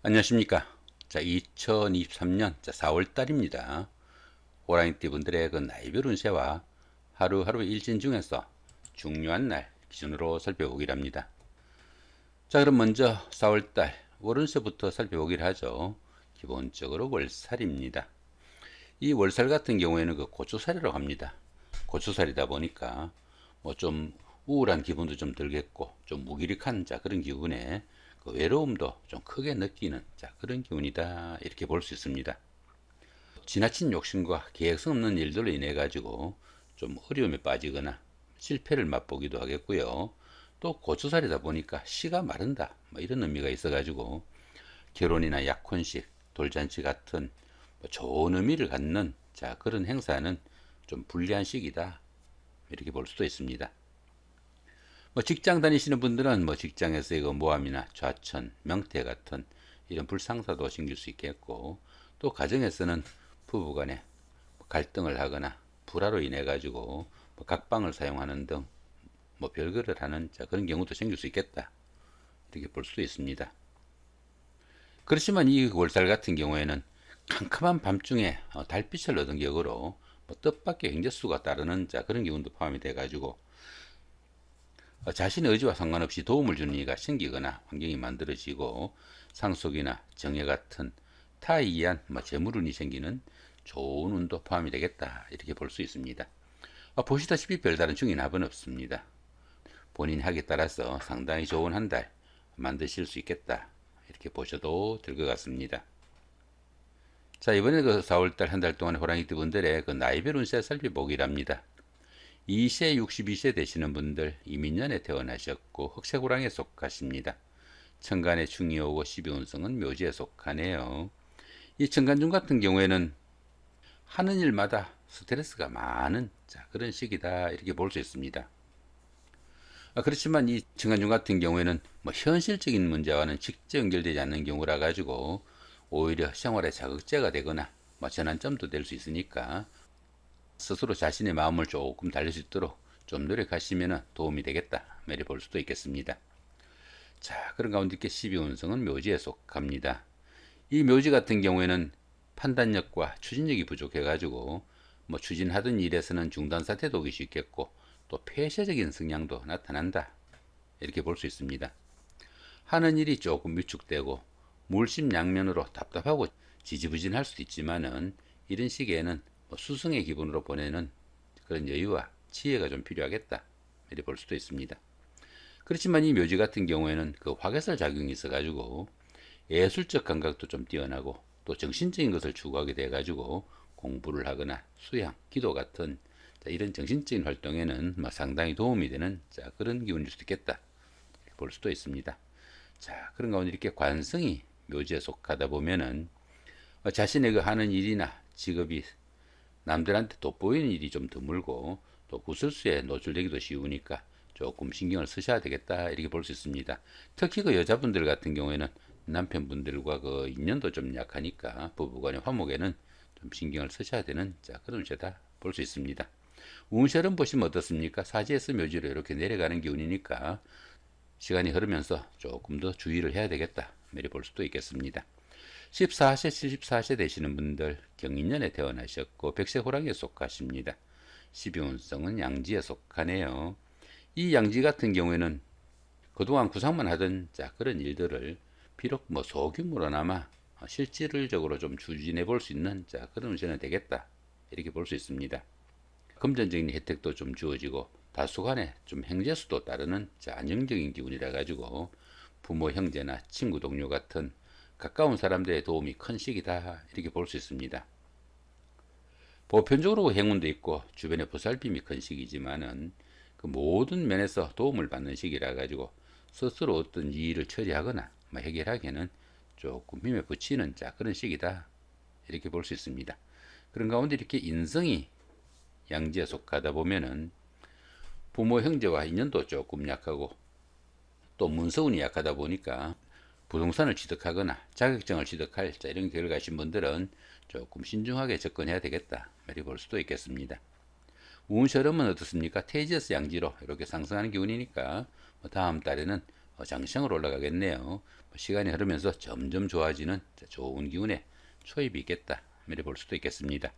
안녕하십니까. 자, 2023년 4월 달입니다. 호랑이띠 분들의 그 나이별 운세와 하루하루 일진 중에서 중요한 날 기준으로 살펴보기를 합니다. 자, 그럼 먼저 4월 달 월운세부터 살펴보기를 하죠. 기본적으로 월살입니다. 이 월살 같은 경우에는 그 고추살이라고 합니다. 고추살이다 보니까 뭐 좀 우울한 기분도 좀 들겠고 좀 무기력한 그런 기분에 그 외로움도 좀 크게 느끼는 그런 기운이다 이렇게 볼 수 있습니다. 지나친 욕심과 계획성 없는 일들로 인해 가지고 좀 어려움에 빠지거나 실패를 맛보기도 하겠고요. 또 고추살이다 보니까 씨가 마른다 뭐 이런 의미가 있어 가지고 결혼이나 약혼식, 돌잔치 같은 뭐 좋은 의미를 갖는 그런 행사는 좀 불리한 시기다 이렇게 볼 수도 있습니다. 뭐 직장 다니시는 분들은 뭐 직장에서 이거 모함이나 좌천, 명퇴 같은 이런 불상사도 생길 수 있겠고, 또 가정에서는 부부간에 갈등을 하거나 불화로 인해 가지고 뭐 각방을 사용하는 등 뭐 별거를 하는 그런 경우도 생길 수 있겠다 이렇게 볼 수도 있습니다. 그렇지만 이 월달 같은 경우에는 캄캄한 밤중에 달빛을 얻은 격으로 뭐 뜻밖의 행재수가 따르는 그런 기운도 포함이 돼 가지고 자신의 의지와 상관없이 도움을 주는 이가 생기거나 환경이 만들어지고 상속이나 정예 같은 타에 의한 재물운이 생기는 좋은 운도 포함이 되겠다 이렇게 볼 수 있습니다. 보시다시피 별다른 중인 합은 없습니다. 본인 학에 따라서 상당히 좋은 한 달 만드실 수 있겠다 이렇게 보셔도 될 것 같습니다. 자, 이번에 그 4월달 한 달 동안 호랑이띠 분들의 그 나이별 운세 살펴보기랍니다. 2세, 62세 되시는 분들 이민년에 태어나셨고 흑색호랑이에 속하십니다. 천간에 충이 오고 12운성은 묘지에 속하네요. 이 천간중 같은 경우에는 하는 일마다 스트레스가 많은 그런 시기다 이렇게 볼 수 있습니다. 그렇지만 이 천간중 같은 경우에는 뭐 현실적인 문제와는 직접 연결되지 않는 경우라 가지고 오히려 생활에 자극제가 되거나 전환점도 될 수 있으니까 스스로 자신의 마음을 조금 달랠 수 있도록 좀 노력하시면 도움이 되겠다 이렇게 볼 수도 있겠습니다. 자, 그런 가운데 12운성은 묘지에 속합니다. 이 묘지 같은 경우에는 판단력과 추진력이 부족해 가지고 뭐 추진하던 일에서는 중단 사태도 오기 쉽겠고 또 폐쇄적인 성향도 나타난다 이렇게 볼 수 있습니다. 하는 일이 조금 위축되고 물심양면으로 답답하고 지지부진할 수도 있지만은 이런 시기에는 수승의 기분으로 보내는 그런 여유와 지혜가 좀 필요하겠다 이렇게 볼 수도 있습니다. 그렇지만 이 묘지 같은 경우에는 그 화개살 작용이 있어 가지고 예술적 감각도 좀 뛰어나고 또 정신적인 것을 추구하게 돼 가지고 공부를 하거나 수양, 기도 같은 이런 정신적인 활동에는 상당히 도움이 되는 그런 기운일 수도 있겠다 볼 수도 있습니다. 자, 그런 가운데 이렇게 관성이 묘지에 속하다 보면은 자신의 그 하는 일이나 직업이 남들한테 돋보이는 일이 좀 드물고 또 구설수에 노출되기도 쉬우니까 조금 신경을 쓰셔야 되겠다 이렇게 볼 수 있습니다. 특히 그 여자분들 같은 경우에는 남편분들과 그 인연도 좀 약하니까 부부간의 화목에는 좀 신경을 쓰셔야 되는 그런 운세다 볼 수 있습니다. 운세를 보시면 어떻습니까? 사지에서 묘지로 이렇게 내려가는 기운이니까 시간이 흐르면서 조금 더 주의를 해야 되겠다 이렇게 볼 수도 있겠습니다. 14세, 74세 되시는 분들 경인년에 태어나셨고 백세호랑이에 속하십니다. 12운성은 양지에 속하네요. 이 양지 같은 경우에는 그동안 구상만 하던 그런 일들을 비록 소규모로나마 실질적으로 좀 추진해 볼 수 있는 그런 운세는 되겠다 이렇게 볼 수 있습니다. 금전적인 혜택도 좀 주어지고 다수간에 좀 행재수도 따르는 안정적인 기운이라 가지고 부모, 형제나 친구, 동료 같은 가까운 사람들의 도움이 큰 시기다 이렇게 볼 수 있습니다. 보편적으로 행운도 있고 주변의 보살핌이 큰 시기지만은 그 모든 면에서 도움을 받는 시기라 가지고 스스로 어떤 일을 처리하거나 해결하기에는 조금 힘에 부치는 그런 시기다 이렇게 볼 수 있습니다. 그런 가운데 이렇게 인성이 양지에 속하다 보면은 부모 형제와 인연도 조금 약하고 또 문서운이 약하다 보니까 부동산을 취득하거나 자격증을 취득할 이런 계획을 가신 분들은 조금 신중하게 접근해야 되겠다 이렇게 볼 수도 있겠습니다. 운세름은 어떻습니까? 태지에서 양지로 이렇게 상승하는 기운이니까 다음 달에는 장시장으로 올라가겠네요. 시간이 흐르면서 점점 좋아지는 좋은 기운에 초입이 있겠다, 이렇게 볼 수도 있겠습니다.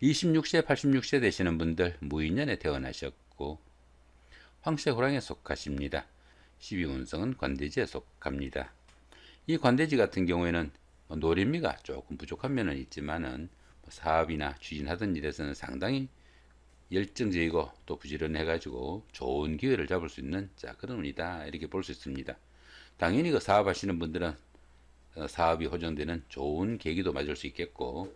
26세, 86세 되시는 분들 무인년에 태어나셨고 황새호랑이에 속하십니다. 12운성은 관대지에 속합니다. 이 관대지 같은 경우에는 노림미가 조금 부족한 면은 있지만은 사업이나 추진하던 일에서는 상당히 열정적이고 또 부지런해가지고 좋은 기회를 잡을 수 있는 그런 운이다, 이렇게 볼 수 있습니다. 당연히 그 사업하시는 분들은 사업이 호전되는 좋은 계기도 맞을 수 있겠고,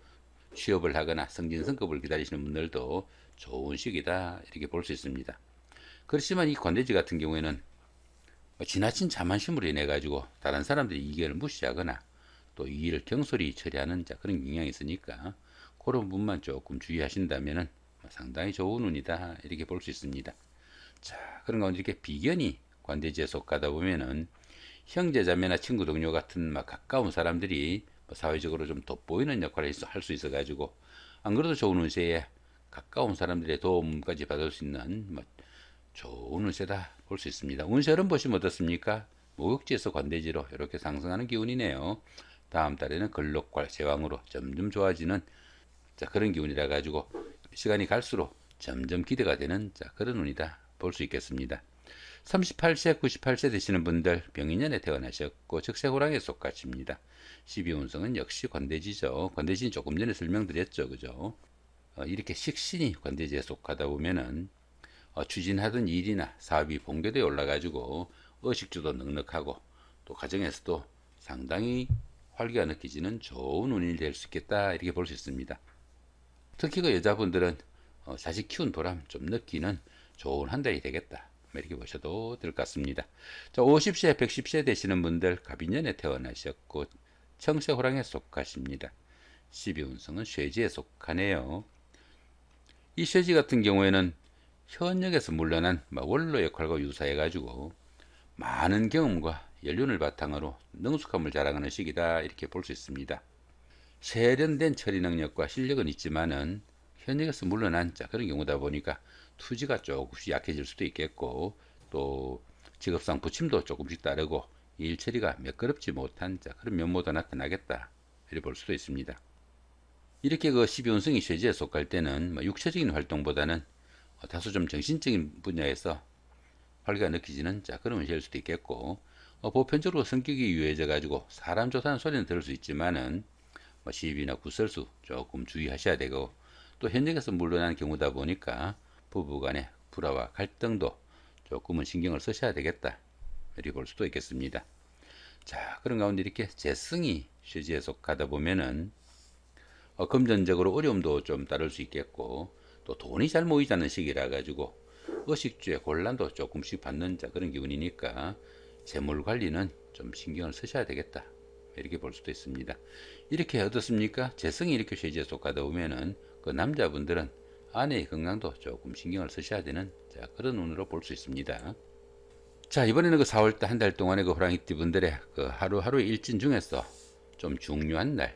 취업을 하거나 승진승급을 기다리시는 분들도 좋은 시기다, 이렇게 볼 수 있습니다. 그렇지만 이 관대지 같은 경우에는 지나친 자만심으로 인해 가지고 다른 사람들이 이 의견을 무시하거나 또 이 일을 경솔히 처리하는 그런 경향이 있으니까 그런 부분만 조금 주의하신다면은 상당히 좋은 운이다, 이렇게 볼 수 있습니다. 자, 그런 가운데 이렇게 비견이 관대지에 속하다 보면은 형제자매나 친구 동료 같은 가까운 사람들이 사회적으로 좀 돋보이는 역할을 할 수 있어 가지고 안 그래도 좋은 운세에 가까운 사람들의 도움까지 받을 수 있는 좋은 운세다 볼 수 있습니다. 운세 흐름 보시면 어떻습니까? 목욕지에서 관대지로 이렇게 상승하는 기운이네요. 다음 달에는 걸록과 제왕으로 점점 좋아지는 그런 기운이라 가지고 시간이 갈수록 점점 기대가 되는 그런 운이다 볼 수 있겠습니다. 38세, 98세 되시는 분들 병인년에 태어나셨고 적세호랑이에 속하십니다. 12운성은 역시 관대지죠. 관대지는 조금 전에 설명드렸죠, 그죠? 이렇게 식신이 관대지에 속하다 보면은 추진하던 일이나 사업이 본궤도에 올라가지고 의식주도 넉넉하고 또 가정에서도 상당히 활기가 느껴지는 좋은 운이 될 수 있겠다, 이렇게 볼 수 있습니다. 특히 그 여자분들은 자식 키운 보람 좀 느끼는 좋은 한 달이 되겠다, 이렇게 보셔도 될 것 같습니다. 자, 50세, 110세 되시는 분들 갑인년에 태어나셨고 청세호랑이에 속하십니다. 12운성은 쇠지에 속하네요. 이 쇠지 같은 경우에는 현역에서 물러난 원로 역할과 유사해 가지고 많은 경험과 연륜을 바탕으로 능숙함을 자랑하는 시기다, 이렇게 볼 수 있습니다. 세련된 처리 능력과 실력은 있지만은 현역에서 물러난 그런 경우다 보니까 투지가 조금씩 약해질 수도 있겠고 또 직업상 부침도 조금씩 따르고 일 처리가 매끄럽지 못한 그런 면모도 나타나겠다, 이렇게 볼 수도 있습니다. 이렇게 그 12운성이 쇠지에 속할 때는 육체적인 활동보다는 다소 좀 정신적인 분야에서 활기가 느껴지는 그런 운세일 수도 있겠고, 보편적으로 성격이 유해져 가지고 사람 좋다는 소리는 들을 수 있지만은 시비나 구설수 조금 주의하셔야 되고, 또 현역에서 물러난 경우다 보니까 부부간의 불화와 갈등도 조금은 신경을 쓰셔야 되겠다, 이렇게 볼 수도 있겠습니다. 자, 그런 가운데 이렇게 재성이 쇠지에 속하다 보면은 금전적으로 어려움도 좀 따를 수 있겠고, 또 돈이 잘 모이지 않는 시기라 가지고 의식주의 곤란도 조금씩 받는 그런 기운이니까 재물 관리는 좀 신경을 쓰셔야 되겠다, 이렇게 볼 수도 있습니다. 이렇게 어떻습니까? 재성이 이렇게 쇠지에 속하다 보면은 그 남자분들은 아내의 건강도 조금 신경을 쓰셔야 되는 그런 운으로 볼 수 있습니다. 자, 이번에는 그 4월달 한 달 동안의 그 호랑이띠 분들의 그 하루하루 일진 중에서 좀 중요한 날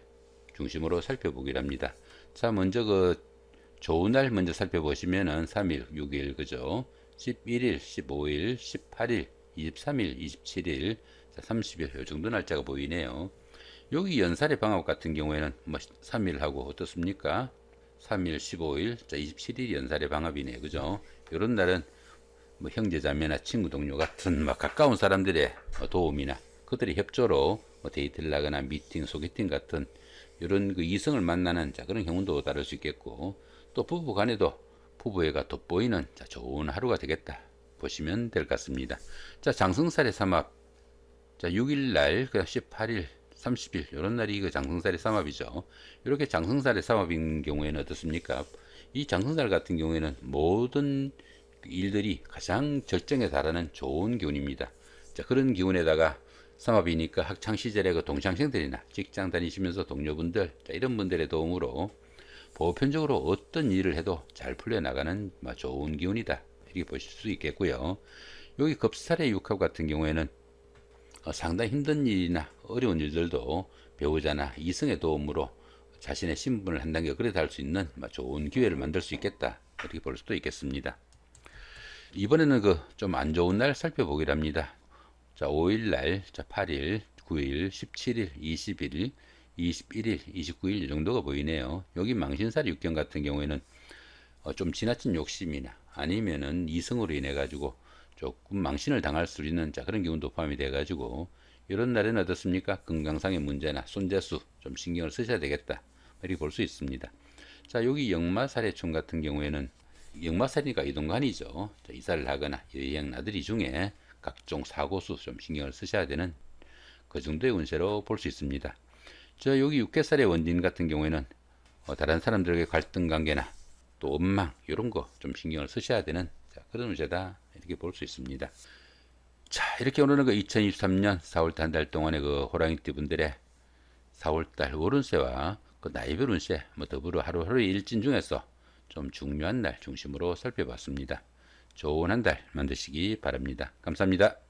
중심으로 살펴보기로 합니다. 자, 먼저 그 좋은 날 먼저 살펴보시면은 3일, 6일, 그죠? 11일, 15일, 18일, 23일, 27일, 30일, 요 정도 날짜가 보이네요. 여기 연살의 방학 같은 경우에는 3일하고 어떻습니까? 3일, 15일, 27일 연살의 방합이네요, 그죠? 요런 날은 형제자매나 친구 동료 같은 가까운 사람들의 도움이나 그들의 협조로 데이트를 나거나 미팅, 소개팅 같은 이런 그 이성을 만나는 그런 경우도 다를 수 있겠고, 또 부부 간에도 부부애가 돋보이는 좋은 하루가 되겠다 보시면 될 것 같습니다. 자, 장성살의 삼합. 자, 6일날, 18일, 30일, 이런 날이 그 장성살의 삼합이죠. 이렇게 장성살의 삼합인 경우에는 어떻습니까? 이 장성살 같은 경우에는 모든 일들이 가장 절정에 달하는 좋은 기운입니다. 자, 그런 기운에다가 삼합이니까 학창 시절에 그 동창생들이나 직장 다니시면서 동료분들, 이런 분들의 도움으로 보편적으로 어떤 일을 해도 잘 풀려나가는 좋은 기운이다, 이렇게 보실 수 있겠고요. 여기 급살의 육합 같은 경우에는 상당히 힘든 일이나 어려운 일들도 배우자나 이성의 도움으로 자신의 신분을 한 단계 업그레이드 할 수 있는 좋은 기회를 만들 수 있겠다, 이렇게 볼 수도 있겠습니다. 이번에는 그 좀 안 좋은 날 살펴보기로 합니다. 자, 5일 날, 자, 8일, 9일, 17일, 21일, 21일, 29일 이 정도가 보이네요. 여기 망신살이 육경 같은 경우에는 좀 지나친 욕심이나 아니면은 이성으로 인해 가지고 조금 망신을 당할 수 있는 자 그런 기운도 포함이 돼 가지고 이런 날에는 어떻습니까? 건강상의 문제나 손재수 좀 신경을 쓰셔야 되겠다 이렇게 볼 수 있습니다. 자, 여기 역마살해冲같은 경우에는 역마살이니까 이동간이죠. 자, 이사를 하거나 여행 나들이 중에 각종 사고수 좀 신경을 쓰셔야 되는 그 정도의 운세로 볼 수 있습니다. 저 여기 육개살의 원진 같은 경우에는 다른 사람들에게 갈등 관계나 또 원망 이런 거 좀 신경을 쓰셔야 되는 자, 그런 운세다 이렇게 볼 수 있습니다. 자, 이렇게 오늘은 그 2023년 4월달 한 달 동안의 그 호랑이띠 분들의 4월달 월운세와 그 나이별 운세 뭐 더불어 하루하루의 일진 중에서 좀 중요한 날 중심으로 살펴봤습니다. 좋은 한 달 만드시기 바랍니다. 감사합니다.